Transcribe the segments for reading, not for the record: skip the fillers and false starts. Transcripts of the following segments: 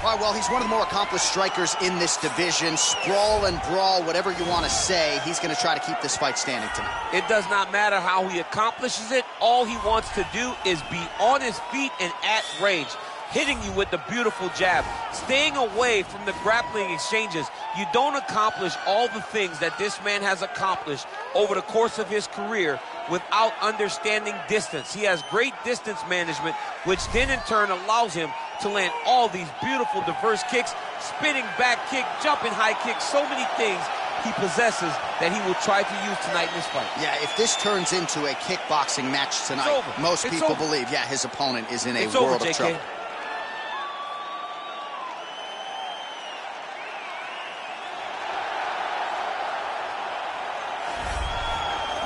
All right, well, he's one of the more accomplished strikers in this division. Sprawl and brawl, whatever you want to say, he's going to try to keep this fight standing tonight. It does not matter how he accomplishes it. All he wants to do is be on his feet and at range, hitting you with the beautiful jab, staying away from the grappling exchanges. You don't accomplish all the things that this man has accomplished over the course of his career without understanding distance. He has great distance management, which then in turn allows him to land all these beautiful diverse kicks, spinning back kick, jumping high kick, so many things he possesses that he will try to use tonight in this fight. Yeah, if this turns into a kickboxing match tonight, most people believe, yeah, his opponent is in a world of trouble.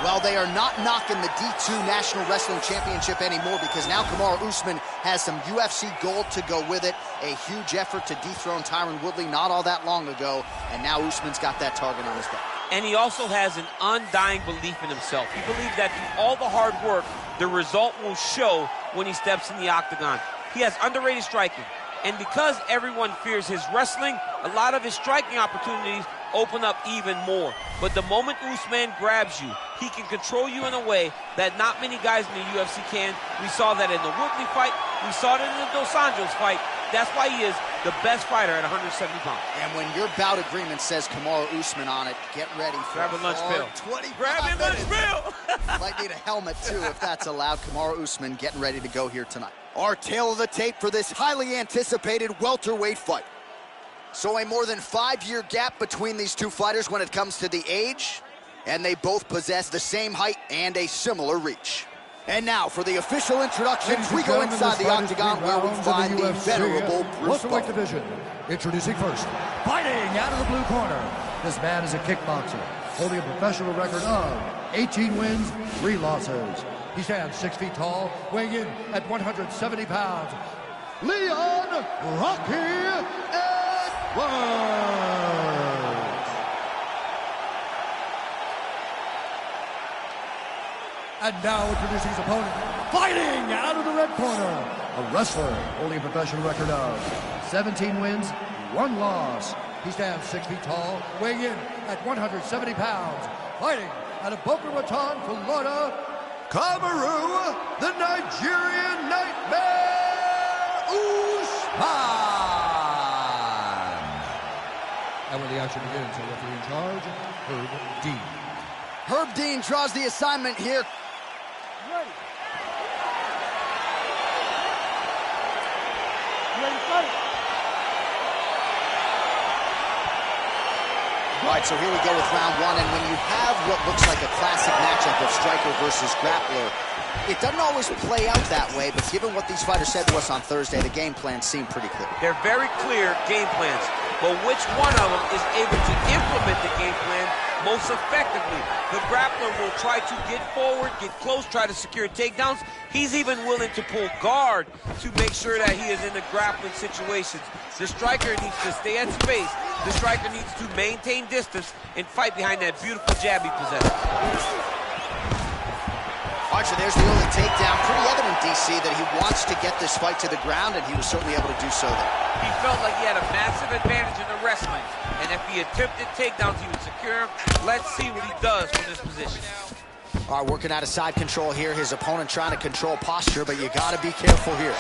Well, they are not knocking the D2 National Wrestling Championship anymore because now Kamaru Usman has some UFC gold to go with it. A huge effort to dethrone Tyron Woodley not all that long ago, and now Usman's got that target on his back. And he also has an undying belief in himself. He believes that through all the hard work, the result will show when he steps in the octagon. He has underrated striking, and because everyone fears his wrestling, a lot of his striking opportunities open up even more. But the moment Usman grabs you, he can control you in a way that not many guys in the UFC can. We saw that in the Woodley fight. We saw that in the Dos Anjos fight. That's why he is the best fighter at 170 pounds. And when your bout agreement says Kamaru Usman on it, get ready for grab a lunch bill. 25 grab a lunch bill. Might need a helmet, too, if that's allowed. Kamaru Usman getting ready to go here tonight. Our tale of the tape for this highly anticipated welterweight fight. So a more than 5-year gap between these two fighters when it comes to the age, and they both possess the same height and a similar reach. And now for the official introductions, we go inside the octagon where we find the venerable Bruce Welterweight division. Introducing first, fighting out of the blue corner. This man is a kickboxer, holding a professional record of 18 wins, 3 losses. He stands 6 feet tall, weighing in at 170 pounds. Leon Rocky And now introducing his opponent, fighting out of the red corner, a wrestler holding a professional record of 17 wins, 1 loss. He stands 6 feet tall, weighing in at 170 pounds, fighting out of Boca Raton, Florida, Kamaru, the Nigerian Nightmare Usman. And when the action begins, the referee in charge, Herb Dean. Herb Dean draws the assignment here. Ready. Ready to fight. All right, so here we go with round 1, and when you have what looks like a classic matchup of striker versus grappler, it doesn't always play out that way, but given what these fighters said to us on Thursday, the game plans seem pretty clear. They're very clear game plans, but which one of them is able to implement the game plan most effectively? The grappler will try to get forward, get close, try to secure takedowns. He's even willing to pull guard to make sure that he is in the grappling situations. The striker needs to stay at space. The striker needs to maintain distance and fight behind that beautiful jab he possesses. Archer, there's the early takedown. Pretty evident, DC, that he wants to get this fight to the ground, and he was certainly able to do so there. He felt like he had a massive advantage in the wrestling, and if he attempted takedowns, he would secure him. Let's see what he does from this position. All right, working out of side control here. His opponent trying to control posture, but you got to be careful here.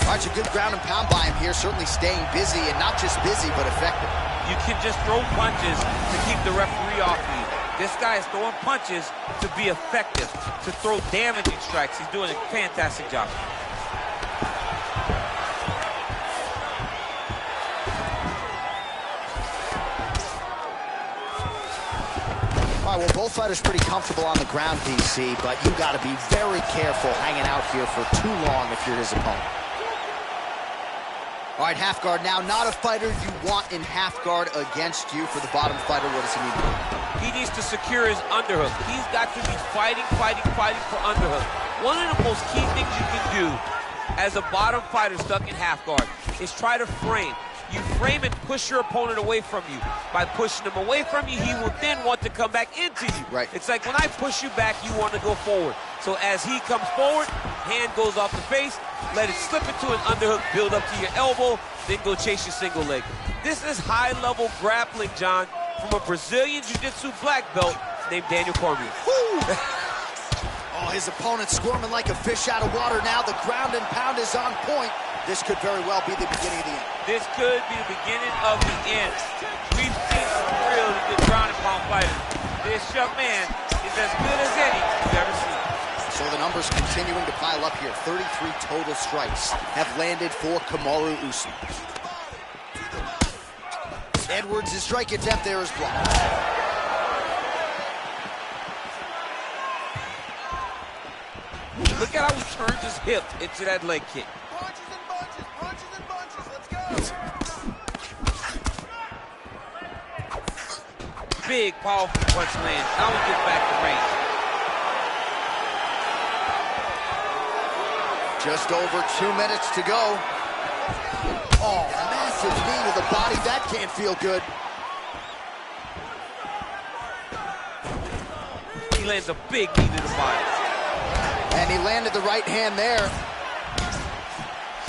Archer, good ground and pound by him here, certainly staying busy, and not just busy, but effective. You can just throw punches to keep the referee off you. This guy is throwing punches to be effective, to throw damaging strikes. He's doing a fantastic job. All right, well, both fighters pretty comfortable on the ground, DC, but you got to be very careful hanging out here for too long if you're his opponent. All right, half guard now. Not a fighter you want in half guard against you. For the bottom fighter, what does he need to do? He needs to secure his underhook. He's got to be fighting for underhook. One of the most key things you can do as a bottom fighter stuck in half guard is try to frame. You frame and push your opponent away from you. By pushing him away from you, he will then want to come back into you. Right. It's like when I push you back, you want to go forward. So as he comes forward, hand goes off the face, let it slip into an underhook, build up to your elbow, then go chase your single leg. This is high-level grappling, John, from a Brazilian Jiu-Jitsu black belt named Daniel Cormier. Oh, his opponent squirming like a fish out of water now. The ground and pound is on point. This could very well be the beginning of the end. This could be the beginning of the end. We've seen some really good ground and pound fighters. This young man is as good as any you've ever seen. So the numbers continuing to pile up here. 33 total strikes have landed for Kamaru Usman. Edwards' strike attempt there is blocked. Look at how he turns his hip into that leg kick. Punches and bunches, punches and bunches. Let's go. Big, powerful punch lands. Now he gets back to range. Just over 2 minutes to go. Oh, massive knee to the body. That can't feel good. He lands a big knee to the body. And he landed the right hand there.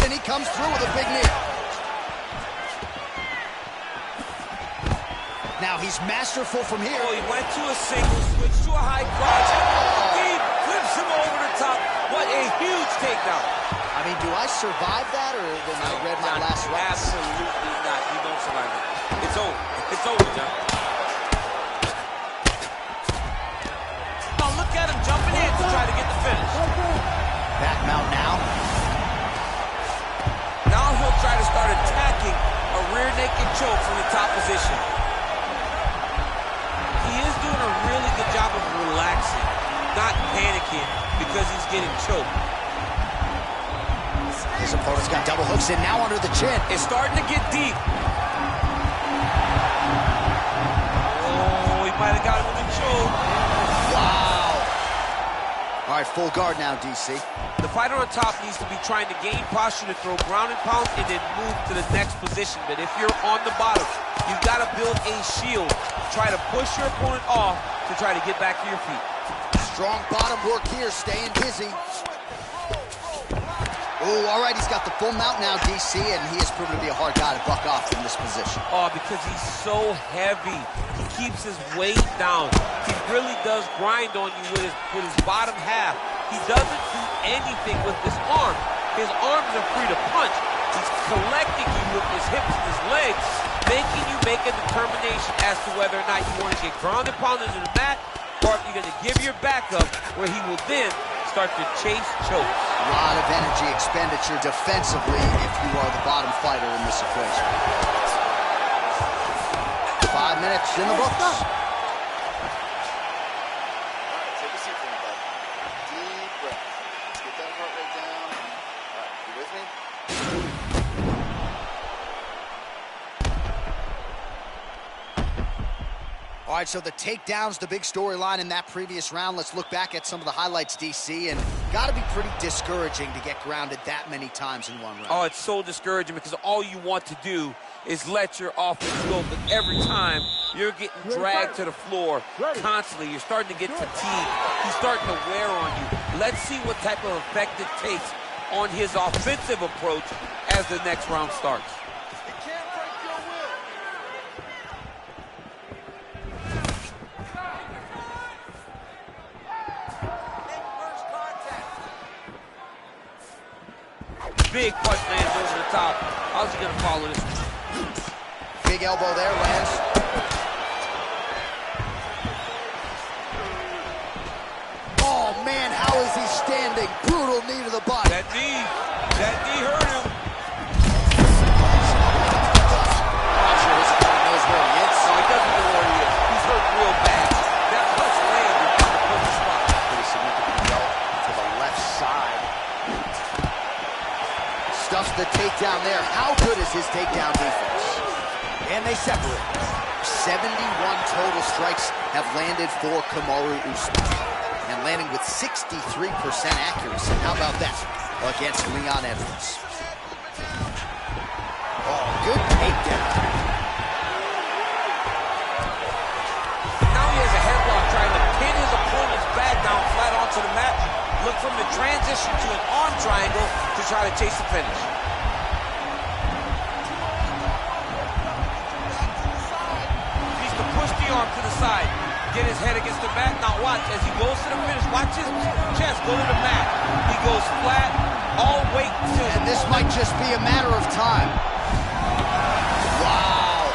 And he comes through with a big knee. Now he's masterful from here. Oh, he went to a single, switched to a high crotch. He flips him over the top. What a huge takedown. I mean, do I survive that, or then I read my last right? Absolutely not. You don't survive it. It's over. It's over, John. Now look at him jumping in to try to get the finish. Back mount now. Now he'll try to start attacking a rear naked choke from the top position. He is doing a really good job of relaxing, not panicking because he's getting choked. His opponent's got double hooks in now under the chin. It's starting to get deep. Oh, he might have got him with the choke. Wow. All right, full guard now, DC. The fighter on top needs to be trying to gain posture to throw ground and pound and then move to the next position. But if you're on the bottom, you've got to build a shield. Try to push your opponent off to try to get back to your feet. Strong bottom work here, staying busy. Oh, all right, he's got the full mount now, DC, and he has proven to be a hard guy to buck off from this position. Oh, because he's so heavy. He keeps his weight down. He really does grind on you with his bottom half. He doesn't do anything with his arm. His arms are free to punch. He's collecting you with his hips and his legs, making you make a determination as to whether or not you want to get ground and pounded to the mat, or if you're going to give your back up, where he will then start to chase chokes. A lot of energy expenditure defensively if you are the bottom fighter in this equation. 5 minutes in the books. All right, take a seat for me, bud. Deep breath. Get that heart rate down. All right, you with me? All right, so the takedown's the big storyline in that previous round. Let's look back at some of the highlights, DC, and got to be pretty discouraging to get grounded that many times in one round. Oh, it's so discouraging because all you want to do is let your offense go, but every time you're getting dragged to the floor constantly, you're starting to get fatigued. He's starting to wear on you. Let's see what type of effect it takes on his offensive approach as the next round starts. It can't break your will. Big punch lands over the top. How's he gonna follow this? Big elbow there, lands. Oh, man, how is he standing? Brutal knee to the body. That knee hurt him. I'm sure his opponent knows where he is. No, he doesn't know where he is. He's hurt real bad. That punch landed in the perfect spot. Pretty significant belt to the left side. Stuffs the takedown there. How good is his takedown defense? And they separate. 71 total strikes have landed for Kamaru Usman. And landing with 63% accuracy. How about that against Leon Edwards? Oh, good takedown. Now he has a headlock trying to pin his opponent's back down flat onto the mat. look from the transition to an arm triangle to try to chase the finish. Needs to push the arm to the side, get his head against the back. Now watch, as he goes to the finish, watch his chest go to the mat. He goes flat, all weight to... And this might just be a matter of time. Wow.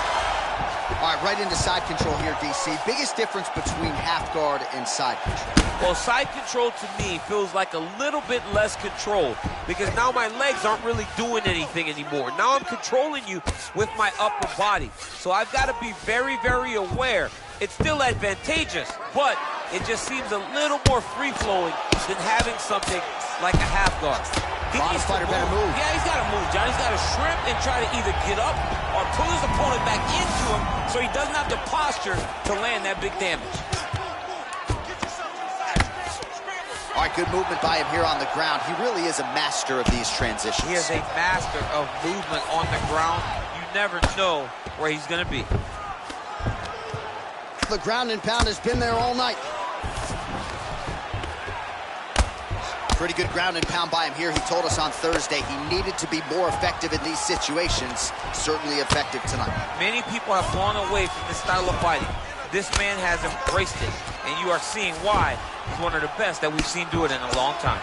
All right, right into side control here, DC. Biggest difference between half guard and side control? Well, side control to me feels like a little bit less control because now my legs aren't really doing anything anymore. Now I'm controlling you with my upper body. So I've got to be very, very aware. It's still advantageous, but it just seems a little more free-flowing than having something like a half guard. He needs to fighter better move. Yeah, he's got to move, John. He's got to shrimp and try to either get up or pull his opponent back into him so he doesn't have the posture to land that big damage. All right, good movement by him here on the ground. He really is a master of these transitions. He is a master of movement on the ground. You never know where he's going to be. The ground and pound has been there all night. Pretty good ground and pound by him here. He told us on Thursday he needed to be more effective in these situations. Certainly effective tonight. Many people have gone away from this style of fighting. This man has embraced it, and you are seeing why he's one of the best that we've seen do it in a long time.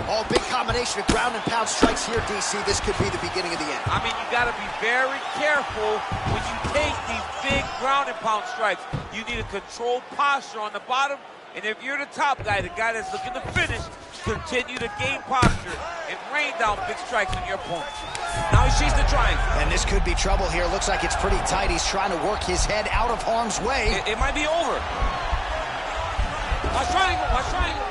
Oh, big combination of ground and pound strikes here, DC. This could be the beginning of the end. I mean, you got to be very careful when you take these big ground and pound strikes. You need a controlled posture on the bottom, and if you're the top guy, the guy that's looking to finish, continue to gain posture and rain down big strikes on your opponent. Now he sees the triangle. And this could be trouble here. Looks like it's pretty tight. He's trying to work his head out of harm's way. It might be over. Watch triangle, watch triangle.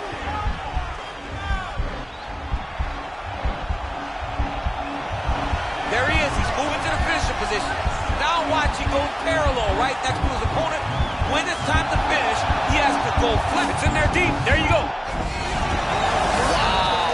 There he is, he's moving to the finishing position. Now watch, he goes parallel right next to his opponent. When it's time to finish, he has to go flip. It's in there deep, there you go. Wow.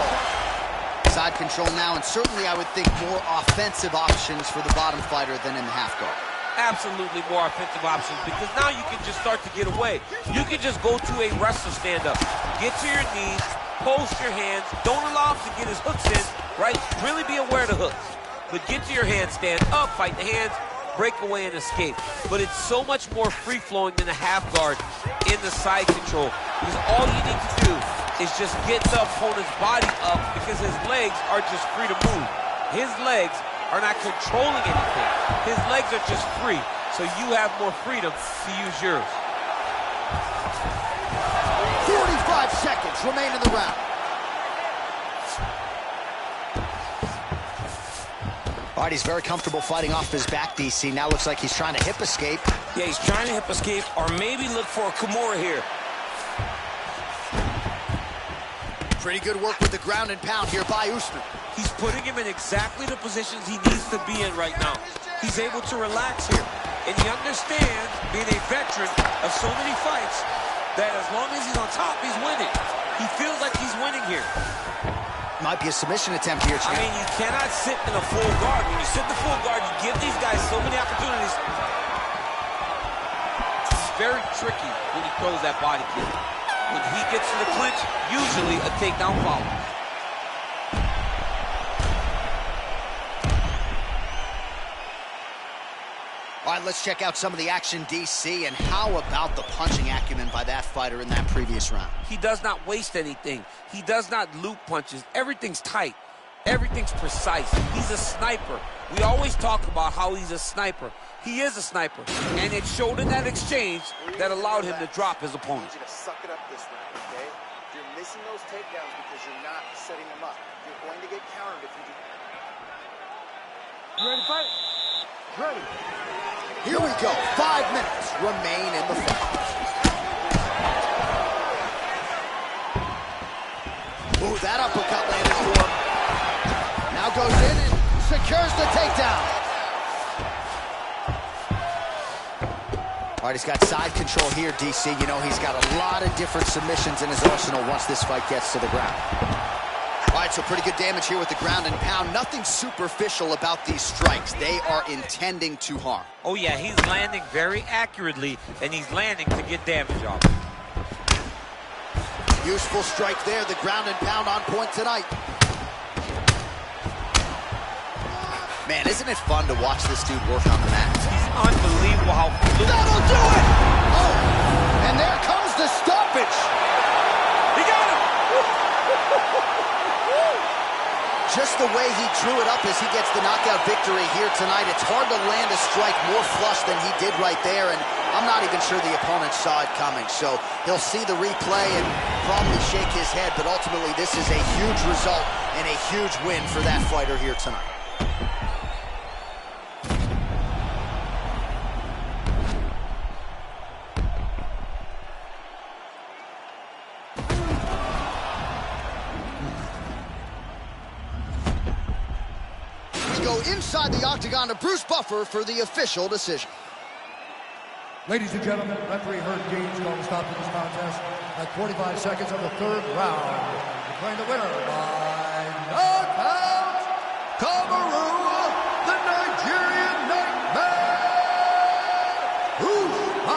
Side control now, and certainly I would think more offensive options for the bottom fighter than in the half guard. Absolutely more offensive options because now you can just start to get away. You can just go to a wrestler stand-up. Get to your knees, post your hands, don't allow him to get his hooks in, right? Really be aware of the hooks. But get to your hands, stand up, fight the hands, break away and escape. But it's so much more free-flowing than the half guard in the side control because all you need to do is just get the opponent's body up because his legs are just free to move. His legs are not controlling anything. His legs are just free, so you have more freedom to use yours. 45 seconds remain in the round. All right, he's very comfortable fighting off his back, DC. Now looks like he's trying to hip escape. Yeah, he's trying to hip escape or maybe look for a Kimura here. Pretty good work with the ground and pound here by Usman. He's putting him in exactly the positions he needs to be in right now. He's able to relax here. And he understands, being a veteran of so many fights, that as long as he's on top, he's winning. He feels like he's winning here. Might be a submission attempt here, champ. I mean, you cannot sit in a full guard. When you sit in the full guard, you give these guys so many opportunities. It's very tricky when he throws that body kick. When he gets to the clinch, usually a takedown follows. All right, let's check out some of the action, DC, and how about the punching acumen by that fighter in that previous round? He does not waste anything. He does not loop punches. Everything's tight. Everything's precise. He's a sniper. We always talk about how he's a sniper. He is a sniper, and it showed in that exchange that allowed him to drop his opponent. I need you to suck it up this round, okay? You're missing those takedowns because you're not setting them up. You're going to get countered if you do. You ready to fight? Ready. Here we go. 5 minutes remain in the fight. Ooh, that uppercut landed for him. Now goes in and secures the takedown. All right, he's got side control here, DC. You know, he's got a lot of different submissions in his arsenal once this fight gets to the ground. All right, so pretty good damage here with the ground and pound. Nothing superficial about these strikes. They are intending to harm. Oh, yeah, he's landing very accurately, and he's landing to get damage off. Useful strike there, the ground and pound on point tonight. Man, isn't it fun to watch this dude work on the mat? He's unbelievable how fluid. That'll do it! Oh, and there comes the stoppage. He got him! Just the way he drew it up as he gets the knockout victory here tonight. It's hard to land a strike more flush than he did right there, and I'm not even sure the opponent saw it coming. So he'll see the replay and probably shake his head, but ultimately this is a huge result and a huge win for that fighter here tonight. Inside the octagon to Bruce Buffer for the official decision. Ladies and gentlemen, referee Herb Dean's going to stop this contest at 45 seconds of the third round. Declaring the winner by knockout, Kamaru, the Nigerian Nightmare, Usman.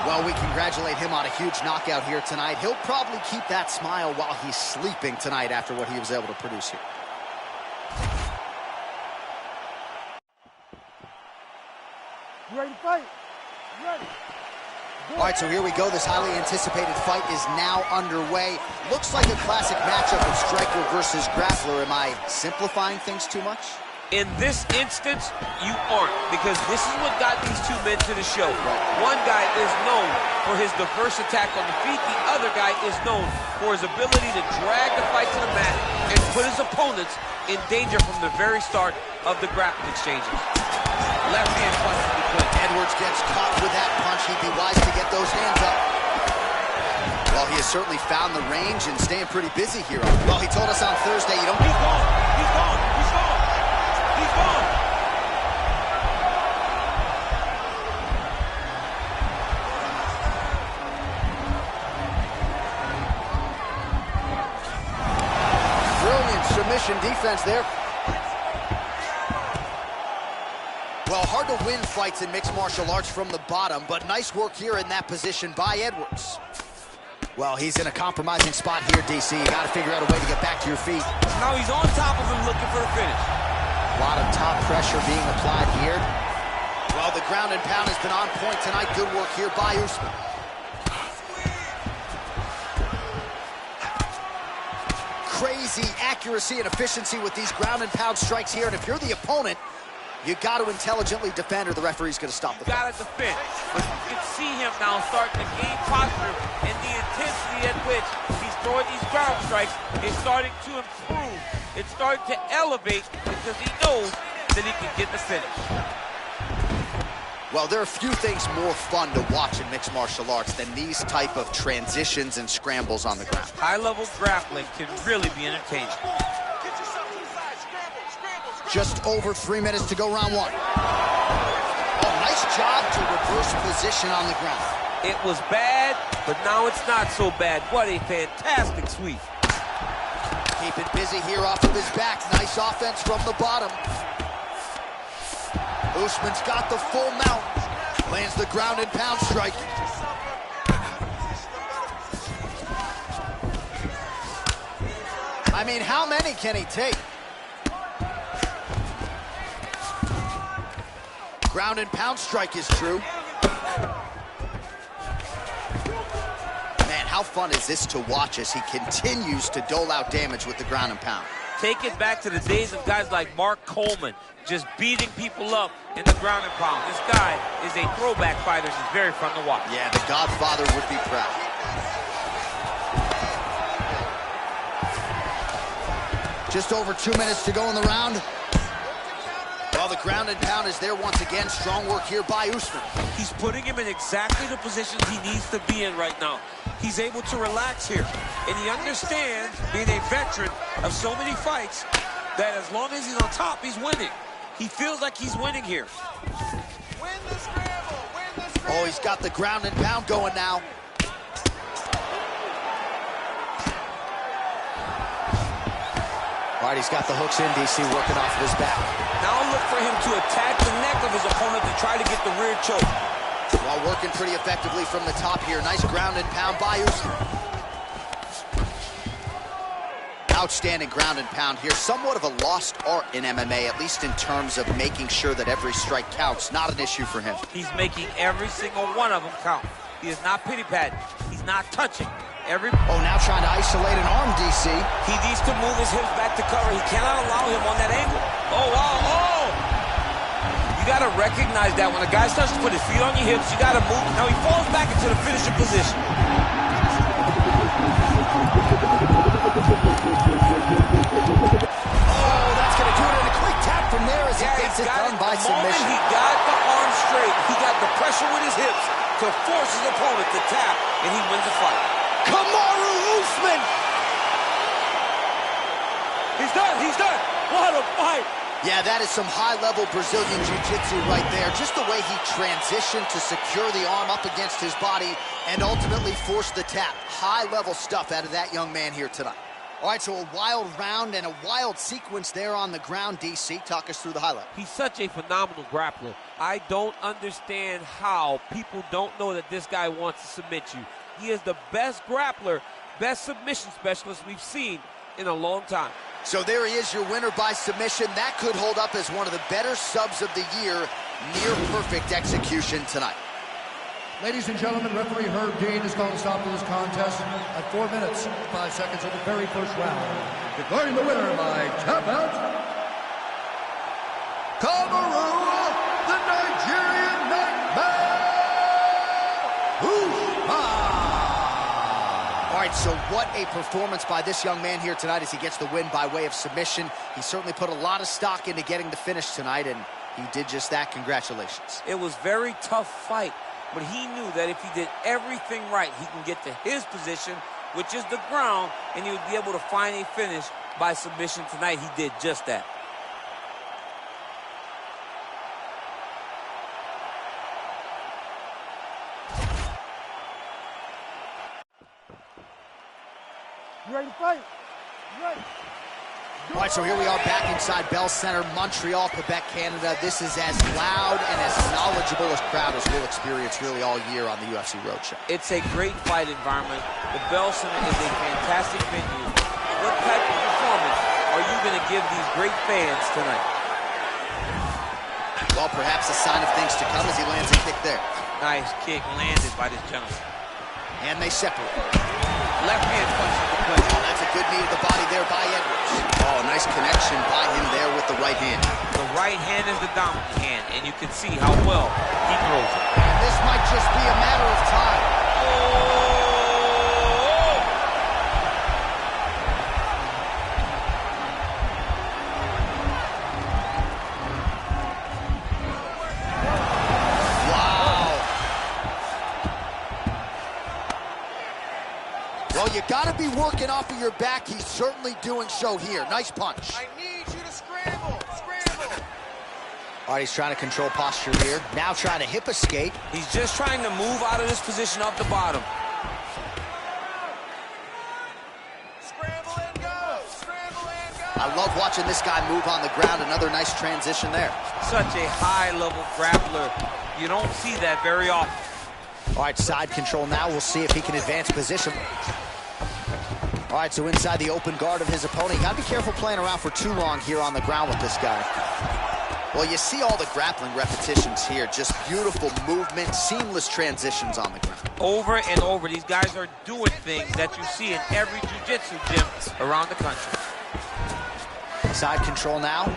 Well, we congratulate him on a huge knockout here tonight. He'll probably keep that smile while he's sleeping tonight after what he was able to produce here. You ready to fight? You ready? All right, so here we go. This highly anticipated fight is now underway. Looks like a classic matchup of striker versus grappler. Am I simplifying things too much? In this instance, you aren't, because this is what got these two men to the show. One guy is known for his diverse attack on the feet. The other guy is known for his ability to drag the fight to the mat and put his opponents in danger from the very start of the grappling exchanges. Left hand punch to the quick. Edwards gets caught with that punch. He'd be wise to get those hands up. Well, he has certainly found the range and staying pretty busy here. Well, he told us on Thursday, you don't... He's gone! He's gone! He's gone! He's gone! Brilliant submission defense there. Well, hard to win fights in mixed martial arts from the bottom, but nice work here in that position by Edwards. Well, he's in a compromising spot here, DC. You got to figure out a way to get back to your feet. Now he's on top of him looking for the finish. A lot of top pressure being applied here. Well, the ground and pound has been on point tonight. Good work here by Usman. Crazy accuracy and efficiency with these ground and pound strikes here, and if you're the opponent, you got to intelligently defend or the referee's going to stop the fight. Got to defend. But you can see him now starting to gain posture, and the intensity at which he's throwing these ground strikes is starting to improve. It's starting to elevate because he knows that he can get the finish. Well, there are few things more fun to watch in mixed martial arts than these type of transitions and scrambles on the ground. High-level grappling can really be entertaining. Just over 3 minutes to go, round one. Oh, nice job to reverse position on the ground. It was bad, but now it's not so bad. What a fantastic sweep. Keeping busy here off of his back. Nice offense from the bottom. Usman's got the full mount. Lands the ground and pound strike. I mean, how many can he take? Ground and pound strike is true. Man, how fun is this to watch as he continues to dole out damage with the ground and pound? Take it back to the days of guys like Mark Coleman, just beating people up in the ground and pound. This guy is a throwback fighter. It's very fun to watch. Yeah, the Godfather would be proud. Just over 2 minutes to go in the round. Well, the ground and pound is there once again. Strong work here by Usman. He's putting him in exactly the positions he needs to be in right now. He's able to relax here. And he understands, being a veteran of so many fights, that as long as he's on top, he's winning. He feels like he's winning here. Win the scramble! Win the scramble! Oh, he's got the ground and pound going now. All right, he's got the hooks in, DC, working off of his back. Now look for him to attack the neck of his opponent to try to get the rear choke. While working pretty effectively from the top here. Nice ground and pound by Usman. Outstanding ground and pound here. Somewhat of a lost art in MMA, at least in terms of making sure that every strike counts. Not an issue for him. He's making every single one of them count. He is not pity-patting. He's not touching. Oh, now trying to isolate an arm, DC. He needs to move his hips back to cover. He cannot allow him on that angle. Oh, wow, oh! You got to recognize that when a guy starts to put his feet on your hips, you got to move. Now he falls back into the finishing position. Oh, that's going to do it in a quick tap from there as he gets it done by submission. He got the arm straight. He got the pressure with his hips to force his opponent to tap, and he wins the fight. Kamaru Usman! He's done, he's done. What a fight. Yeah, that is some high-level Brazilian jiu-jitsu right there. Just the way he transitioned to secure the arm up against his body and ultimately force the tap. High-level stuff out of that young man here tonight. All right, so a wild round and a wild sequence there on the ground. DC, talk us through the highlight. He's such a phenomenal grappler. I don't understand how people don't know that this guy wants to submit you. He is the best grappler, best submission specialist we've seen in a long time. So there he is, your winner by submission. That could hold up as one of the better subs of the year. Near perfect execution tonight. Ladies and gentlemen, referee Herb Dean has called a stop to this contest at 4 minutes, 5 seconds of the very first round. Declaring the winner by tap out, Kamaru, the Nigerian Nightmare, Usman. All right, so what a performance by this young man here tonight as he gets the win by way of submission. He certainly put a lot of stock into getting the finish tonight, and he did just that. Congratulations. It was a very tough fight, but he knew that if he did everything right, he can get to his position, which is the ground, and he would be able to find a finish by submission tonight. He did just that. You ready to fight? You ready? All right, so here we are back inside Bell Center, Montreal, Quebec, Canada. This is as loud and as knowledgeable a crowd as we'll experience really all year on the UFC Roadshow. It's a great fight environment. The Bell Center is a fantastic venue. What type of performance are you going to give these great fans tonight? Well, perhaps a sign of things to come as he lands a kick there. Nice kick landed by this gentleman. And they separate. Left hand punch to the punch. Oh, that's a good knee to the body there by Edwards. Oh, nice connection by him there with the right hand. The right hand is the dominant hand, and you can see how well he throws it. And this might just be a matter of time. Oh! Well, you got to be working off of your back. He's certainly doing so here. Nice punch. I need you to scramble. Scramble. All right, he's trying to control posture here. Now trying to hip escape. He's just trying to move out of this position off the bottom. Scramble and go. Scramble and go. I love watching this guy move on the ground. Another nice transition there. Such a high-level grappler. You don't see that very often. All right, side control now. We'll see if he can advance position. All right, so inside the open guard of his opponent. You got to be careful playing around for too long here on the ground with this guy. Well, you see all the grappling repetitions here. Just beautiful movement, seamless transitions on the ground. Over and over, these guys are doing things that you see in every jiu-jitsu gym around the country. Side control now.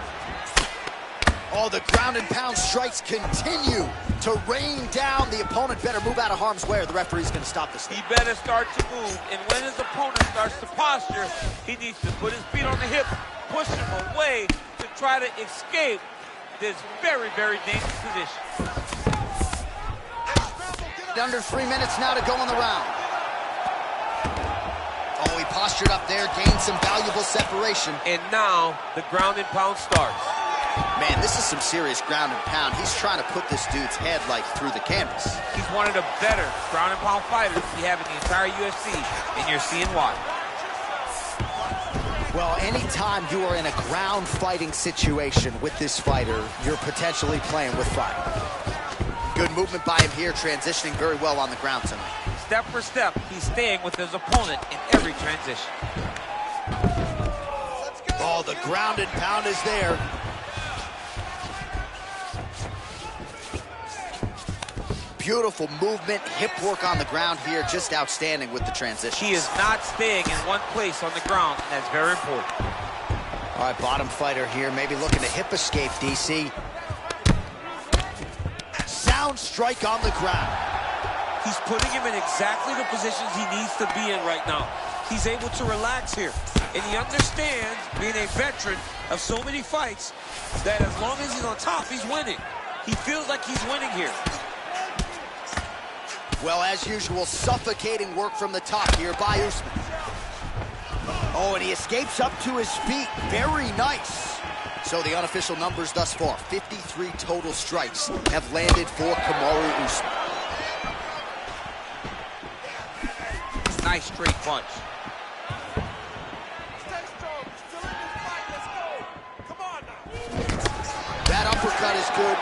Oh, the ground and pound strikes continue to rain down. The opponent better move out of harm's way or the referee's going to stop this thing. He better start to move, and when his opponent starts to posture, he needs to put his feet on the hip, push him away to try to escape this very, very dangerous position. Under 3 minutes now to go in the round. Oh, he postured up there, gained some valuable separation. And now the ground and pound starts. Man, this is some serious ground and pound. He's trying to put this dude's head like through the canvas. He's one of the better ground and pound fighters we have in the entire UFC, and you're seeing why. Well, anytime you are in a ground fighting situation with this fighter, you're potentially playing with fire. Good movement by him here, transitioning very well on the ground tonight. Step for step, he's staying with his opponent in every transition. Oh, the ground and pound is there. Beautiful movement, hip work on the ground here, just outstanding with the transition. He is not staying in one place on the ground, and that's very important. All right, bottom fighter here, maybe looking to hip escape, DC. Sound strike on the ground. He's putting him in exactly the positions he needs to be in right now. He's able to relax here. And he understands, being a veteran of so many fights, that as long as he's on top, he's winning. He feels like he's winning here. Well, as usual, suffocating work from the top here by Usman. Oh, and he escapes up to his feet. Very nice. So the unofficial numbers thus far, 53 total strikes have landed for Kamaru Usman. Nice straight punch. That uppercut is good.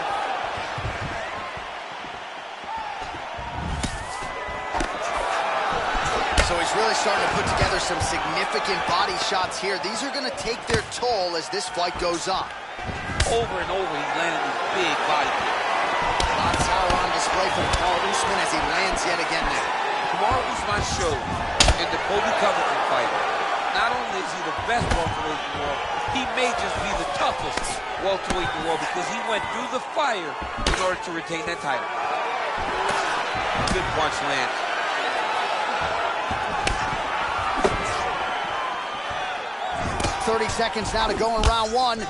So he's really starting to put together some significant body shots here. These are going to take their toll as this fight goes on. Over and over, he's landing these big body kicks. Lots power on display from Kamaru Usman as he lands yet again there. Kamaru Usman showed in the Kobe Covington fight, not only is he the best welterweight in the world, he may just be the toughest welterweight in the world because he went through the fire in order to retain that title. Good punch land. 30 seconds now to go in round one.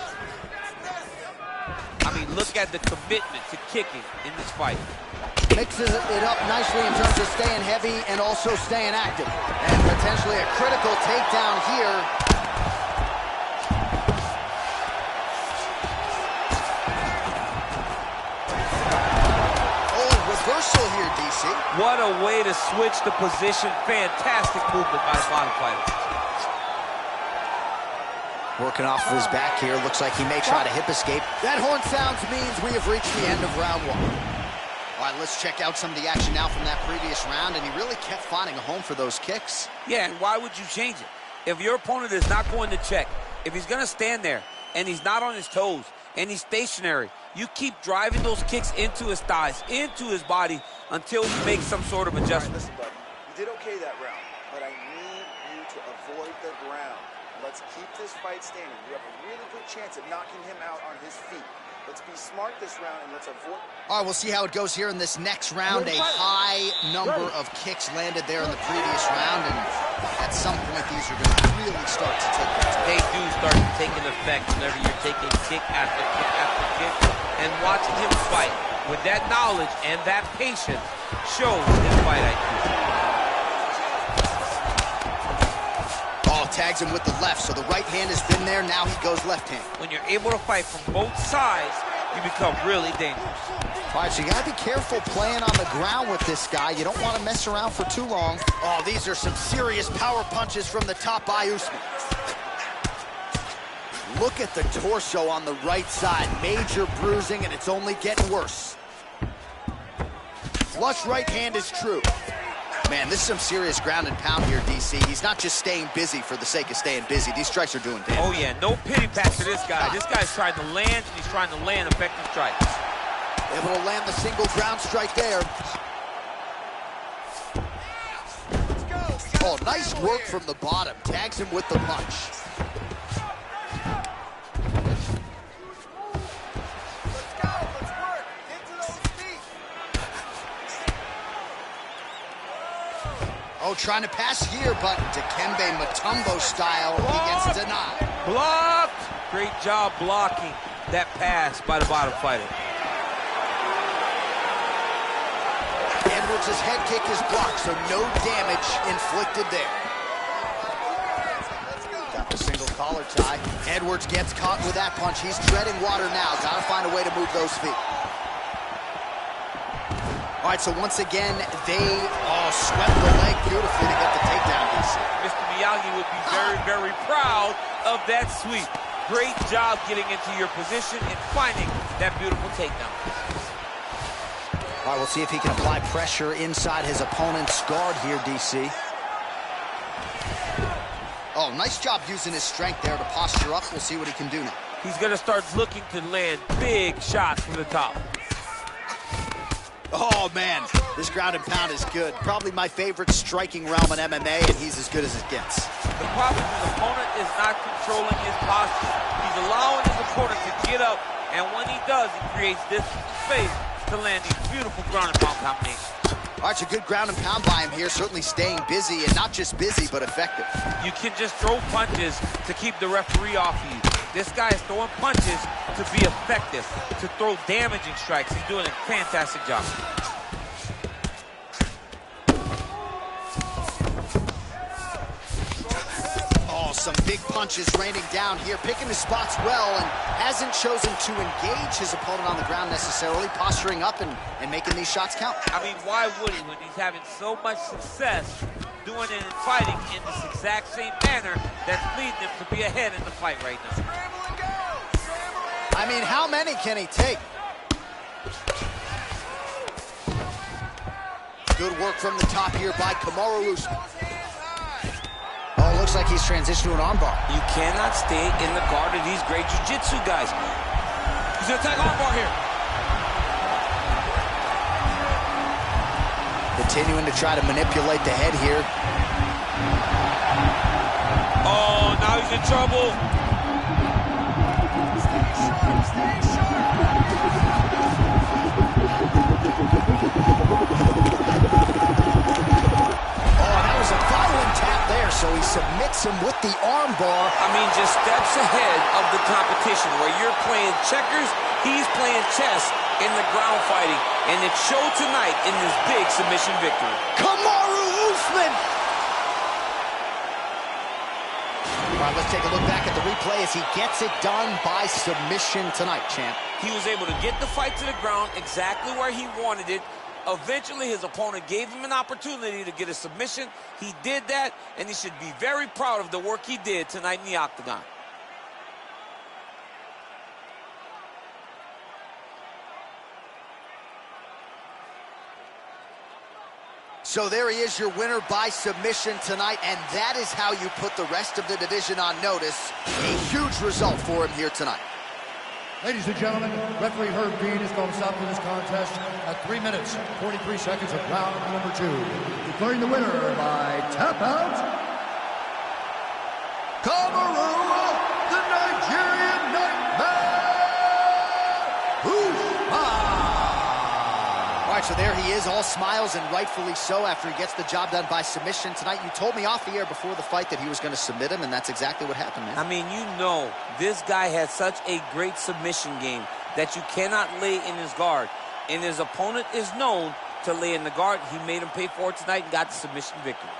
I mean, look at the commitment to kicking in this fight. Mixes it up nicely in terms of staying heavy and also staying active. And potentially a critical takedown here. Oh, reversal here, DC. What a way to switch the position. Fantastic movement by the bottom fighter. Working off of his back here. Looks like he may try to hip escape. That horn sounds means we have reached the end of round one. All right, let's check out some of the action now from that previous round, and he really kept finding a home for those kicks. Yeah, and why would you change it? If your opponent is not going to check, if he's going to stand there and he's not on his toes and he's stationary, you keep driving those kicks into his thighs, into his body until he makes some sort of adjustment. All right, listen, bud, you did okay that round, but I need you to avoid the ground. Let's keep this fight standing. You have a really good chance of knocking him out on his feet. Let's be smart this round and let's avoid... All right, we'll see how it goes here in this next round. A high number of kicks landed there in the previous round, and at some point these are going to really start to take their toll. They do start to take an effect whenever you're taking kick after kick after kick. And watching him fight with that knowledge and that patience shows his fight IQ. Tags him with the left, so the right hand has been there. Now he goes left hand. When you're able to fight from both sides, you become really dangerous. All right, so you got to be careful playing on the ground with this guy. You don't want to mess around for too long. Oh, these are some serious power punches from the top by Usman. Look at the torso on the right side. Major bruising, and it's only getting worse. Flush right hand is true. Man, this is some serious ground and pound here, DC. He's not just staying busy for the sake of staying busy. These strikes are doing damage. Oh, yeah, no pity pat to this guy. This guy's trying to land, and he's trying to land effective strikes. Able to land the single ground strike there. Oh, nice work from the bottom. Tags him with the punch. Oh, trying to pass here, but Dikembe Mutombo style, he gets denied. Blocked! Great job blocking that pass by the bottom fighter. Edwards' head kick is blocked, so no damage inflicted there. Got the single collar tie. Edwards gets caught with that punch. He's treading water now. Got to find a way to move those feet. All right, so once again, they swept the leg beautifully to get the takedown. Mr. Miyagi would be very, very proud of that sweep. Great job getting into your position and finding that beautiful takedown. All right, we'll see if he can apply pressure inside his opponent's guard here, DC. Oh, nice job using his strength there to posture up. We'll see what he can do now. He's going to start looking to land big shots from the top. Oh, man, this ground and pound is good. Probably my favorite striking realm in MMA, and he's as good as it gets. The problem is his opponent is not controlling his posture. He's allowing his opponent to get up, and when he does, he creates this space to land these beautiful ground and pound combinations. All right, it's a good ground and pound by him here, certainly staying busy, and not just busy, but effective. You can just throw punches to keep the referee off of you. This guy is throwing punches to be effective, to throw damaging strikes. He's doing a fantastic job. Oh, some big punches raining down here, picking his spots well, and hasn't chosen to engage his opponent on the ground necessarily, posturing up and making these shots count. I mean, why would he when he's having so much success doing it and fighting in this exact same manner that's leading him to be ahead in the fight right now? I mean, how many can he take? Good work from the top here by Kamaru Usman. Oh, looks like he's transitioned to an armbar. You cannot stay in the guard of these great jiu-jitsu guys. He's gonna attack armbar here. Continuing to try to manipulate the head here. Oh, now he's in trouble. So he submits him with the armbar. I mean, just steps ahead of the competition. Where you're playing checkers, he's playing chess in the ground fighting. And it showed tonight in this big submission victory. Kamaru Usman! All right, let's take a look back at the replay as he gets it done by submission tonight, champ. He was able to get the fight to the ground exactly where he wanted it. Eventually, his opponent gave him an opportunity to get a submission. He did that, and he should be very proud of the work he did tonight in the octagon. So there he is, your winner by submission tonight, and that is how you put the rest of the division on notice. A huge result for him here tonight. Ladies and gentlemen, referee Herb Dean has called a stop to this contest at 3 minutes, 43 seconds of round number 2. Declaring the winner by tap out, Kamaru, the Nigerian Nightmare Usman! All right, so there he is, all smiles and rightfully so after he gets the job done by submission tonight. You told me off the air before the fight that he was going to submit him, and that's exactly what happened, man. I mean, you know, this guy has such a great submission game that you cannot lay in his guard. And his opponent is known to lay in the guard. He made him pay for it tonight and got the submission victory.